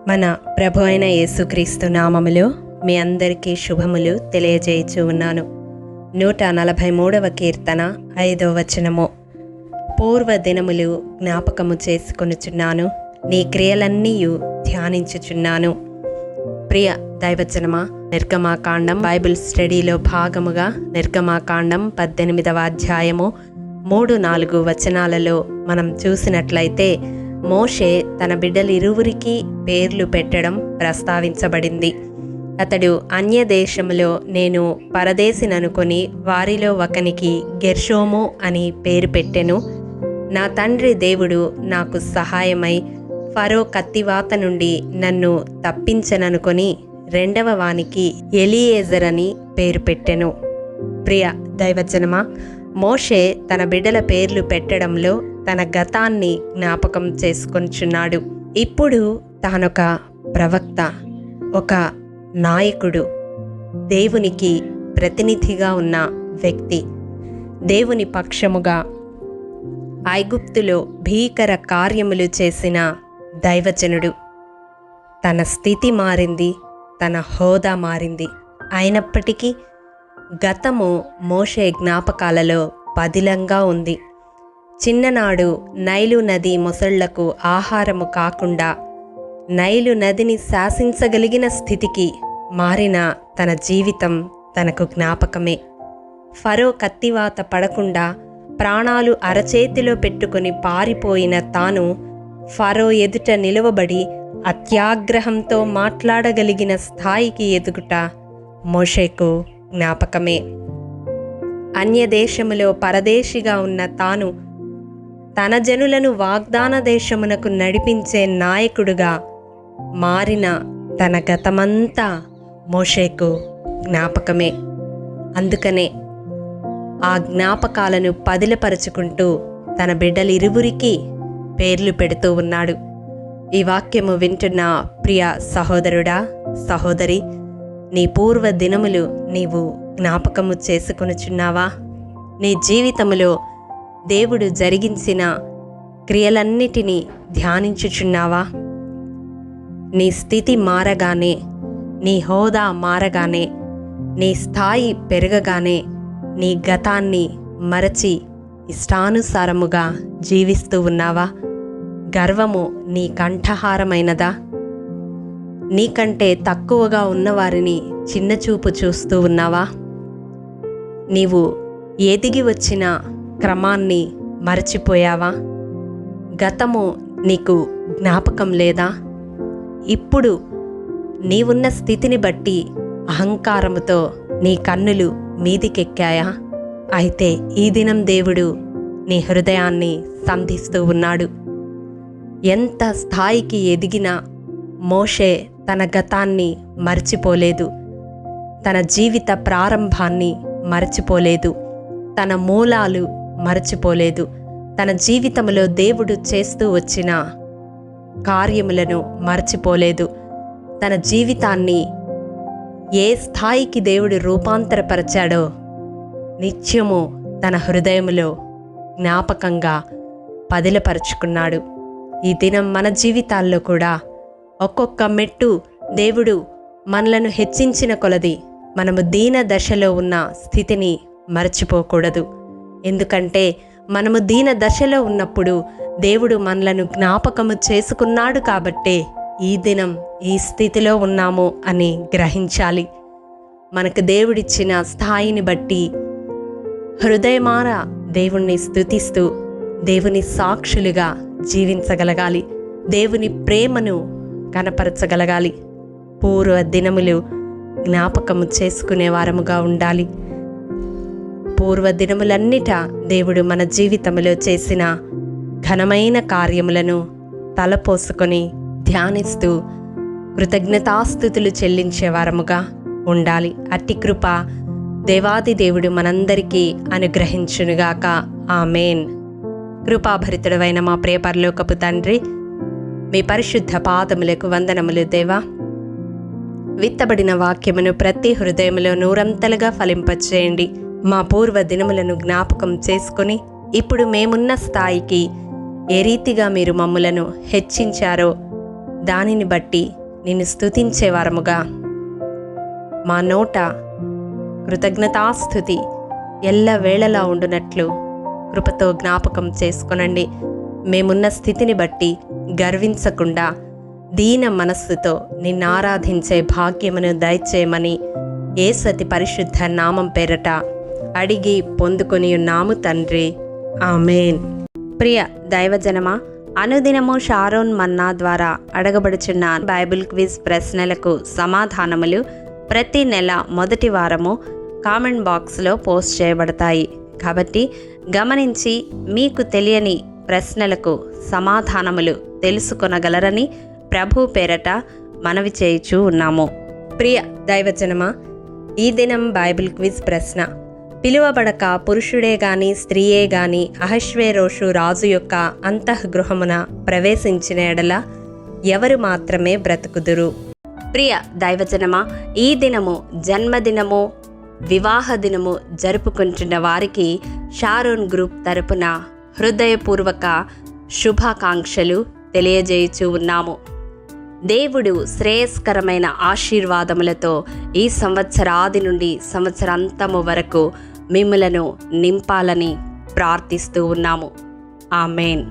మన ప్రభు అయిన యేసుక్రీస్తు నామములో మీ అందరికీ శుభములు తెలియజేయచూ ఉన్నాను. 143వ కీర్తన 5వ వచనము. పూర్వ దినములు జ్ఞాపకము చేసుకొనుచున్నాను, నీ క్రియలన్నీయు ధ్యానించుచున్నాను. ప్రియ దైవజనమా, నిర్గమాకాండం బైబిల్ స్టడీలో భాగముగా నిర్గమాకాండం 18వ అధ్యాయము 3-4 వచనాలలో మనం చూసినట్లయితే మోషే తన బిడ్డలిరువురికి పేర్లు పెట్టడం ప్రస్తావించబడింది. అతడు అన్య దేశములో నేను పరదేశిననుకొని వారిలో ఒకనికి గెర్షోము అని పేరు పెట్టెను. నా తండ్రి దేవుడు నాకు సహాయమై ఫరో కత్తివాత నుండి నన్ను తప్పించననుకొని రెండవ వానికి ఎలియేజర్ అని పేరు పెట్టెను. ప్రియ దైవజనమా, మోషే తన బిడ్డల పేర్లు పెట్టడంలో తన గతాన్ని జ్ఞాపకం చేసుకొంచున్నాడు. ఇప్పుడు తానొక ప్రవక్త, ఒక నాయకుడు, దేవునికి ప్రతినిధిగా ఉన్న వ్యక్తి, దేవుని పక్షముగా ఐగుప్తులో భీకర కార్యములు చేసిన దైవజనుడు. తన స్థితి మారింది, తన హోదా మారింది. అయినప్పటికీ గతము మోషే జ్ఞాపకాలలో పదిలంగా ఉంది. చిన్ననాడు నైలు నది మొసళ్లకు ఆహారము కాకుండా నైలు నదిని శాసించగలిగిన స్థితికి మారిన తన జీవితం తనకు జ్ఞాపకమే. ఫరో కత్తివాత పడకుండా ప్రాణాలు అరచేతిలో పెట్టుకుని పారిపోయిన తాను ఫరో ఎదుట నిలువబడి అత్యాగ్రహంతో మాట్లాడగలిగిన స్థాయికి ఎదుగుట మోషేకు జ్ఞాపకమే. అన్యదేశములో పరదేశిగా ఉన్న తాను తన జనులను వాగ్దాన దేశమునకు నడిపించే నాయకుడుగా మారిన తన గతమంతా మోషేకు జ్ఞాపకమే. అందుకనే ఆ జ్ఞాపకాలను పదిలపరుచుకుంటూ తన బిడ్డలిరువురికి పేర్లు పెడుతూ ఉన్నాడు. ఈ వాక్యము వింటున్న ప్రియ సహోదరుడా, సహోదరి, నీ పూర్వ దినములు నీవు జ్ఞాపకము చేసుకొనుచున్నావా? నీ జీవితములో దేవుడు జరిగించిన క్రియలన్నిటినీ ధ్యానించుచున్నావా? నీ స్థితి మారగానే, నీ హోదా మారగానే, నీ స్థాయి పెరగగానే నీ గతాన్ని మరచి ఇష్టానుసారముగా జీవిస్తూ ఉన్నావా? గర్వము నీ కంఠహారమైనదా? నీకంటే తక్కువగా ఉన్నవారిని చిన్నచూపు చూస్తూ ఉన్నావా? నీవు ఎదిగి వచ్చిన క్రమాన్ని మరచిపోయావా? గతము నీకు జ్ఞాపకం లేదా? ఇప్పుడు నీవున్న స్థితిని బట్టి అహంకారముతో నీ కన్నులు మీదికెక్కాయా? అయితే ఈ దినం దేవుడు నీ హృదయాన్ని సంధిస్తూ ఉన్నాడు. ఎంత స్థాయికి ఎదిగినా మోషే తన గతాన్ని మర్చిపోలేదు, తన జీవిత ప్రారంభాన్ని మరచిపోలేదు, తన మూలాలు మరచిపోలేదు, తన జీవితంలో దేవుడు చేస్తూ వచ్చిన కార్యములను మరచిపోలేదు. తన జీవితాన్ని ఏ స్థాయికి దేవుడు రూపాంతరపరిచాడో నిత్యము తన హృదయములో జ్ఞాపకంగా పదిలపరుచుకున్నాడు. ఈ దినం మన జీవితాల్లో కూడా ఒక్కొక్క మెట్టు దేవుడు మనలను హెచ్చించిన కొలది మనము దీన దశలో ఉన్న స్థితిని మరచిపోకూడదు. ఎందుకంటే మనము దీన దశలో ఉన్నప్పుడు దేవుడు మనలను జ్ఞాపకము చేసుకున్నాడు కాబట్టే ఈ దినం ఈ స్థితిలో ఉన్నాము అని గ్రహించాలి. మనకు దేవుడిచ్చిన స్థాయిని బట్టి హృదయమార దేవుణ్ణి స్తుతిస్తూ దేవుని సాక్షులుగా జీవించగలగాలి. దేవుని ప్రేమను కనపరచగలగాలి. పూర్వ దినములు జ్ఞాపకము చేసుకునే వారముగా ఉండాలి. పూర్వ దినములన్నిట దేవుడు మన జీవితంలో చేసిన ఘనమైన కార్యములను తలపోసుకొని ధ్యానిస్తూ కృతజ్ఞతాస్తుతులు చెల్లించే వారముగా ఉండాలి. అట్టి కృప దేవాది దేవుడు మనందరికీ అనుగ్రహించునుగాక. ఆమేన్. కృపాభరితుడవైన మా ప్రియ పరలోకపు తండ్రి, మీ పరిశుద్ధ పాదములకు వందనములు దేవా. విత్తబడిన వాక్యమును ప్రతి హృదయములో నూరంతలుగా ఫలింపచేయండి. మా పూర్వ దినములను జ్ఞాపకం చేసుకుని ఇప్పుడు మేమున్న స్థాయికి ఏ రీతిగా మీరు మమ్ములను హెచ్చించారో దానిని బట్టి నిన్ను స్తుతించేవారముగా మా నోట కృతజ్ఞతాస్తుతి ఎల్లవేళలా ఉండునట్లు కృపతో జ్ఞాపకం చేసుకొనండి. మేమున్న స్థితిని బట్టి గర్వించకుండా దీన మనస్సుతో నిన్ను ఆరాధించే భాగ్యమును దయచేయమని యేసతి పరిశుద్ధ నామం పేరట అడిగి పొందుకొని ఉన్నాము తండ్రి, ఆమేన్. ప్రియ దైవజనమా, అనుదినము షారోన్ మన్నా ద్వారా అడగబడుచున్న బైబిల్ క్విజ్ ప్రశ్నలకు సమాధానములు ప్రతి నెల మొదటి వారము కామెంట్ బాక్స్లో పోస్ట్ చేయబడతాయి. కాబట్టి గమనించి మీకు తెలియని ప్రశ్నలకు సమాధానములు తెలుసుకొనగలరని ప్రభు పేరట మనవి చేయుచూ ఉన్నాము. ప్రియ దైవజనమా, ఈ దినం బైబిల్ క్విజ్ ప్రశ్న: పిలువబడక పురుషుడే గాని స్త్రీయే గాని అహశ్వేరోషు రాజు యొక్క అంతఃగృహమున ప్రవేశించిన ఎడల ఎవరు మాత్రమే బ్రతుకుదురు? ప్రియ దైవజనమా, ఈ దినము జన్మదినము, వివాహ దినము జరుపుకుంటున్న వారికి షారోన్ గ్రూప్ తరపున హృదయపూర్వక శుభాకాంక్షలు తెలియజేయుచూ ఉన్నాము. దేవుడు శ్రేయస్కరమైన ఆశీర్వాదములతో ఈ సంవత్సరాది నుండి సంవత్సరాంతము వరకు మిమ్ములను నింపాలని ప్రార్థిస్తూ ఉన్నాము. ఆమేన్.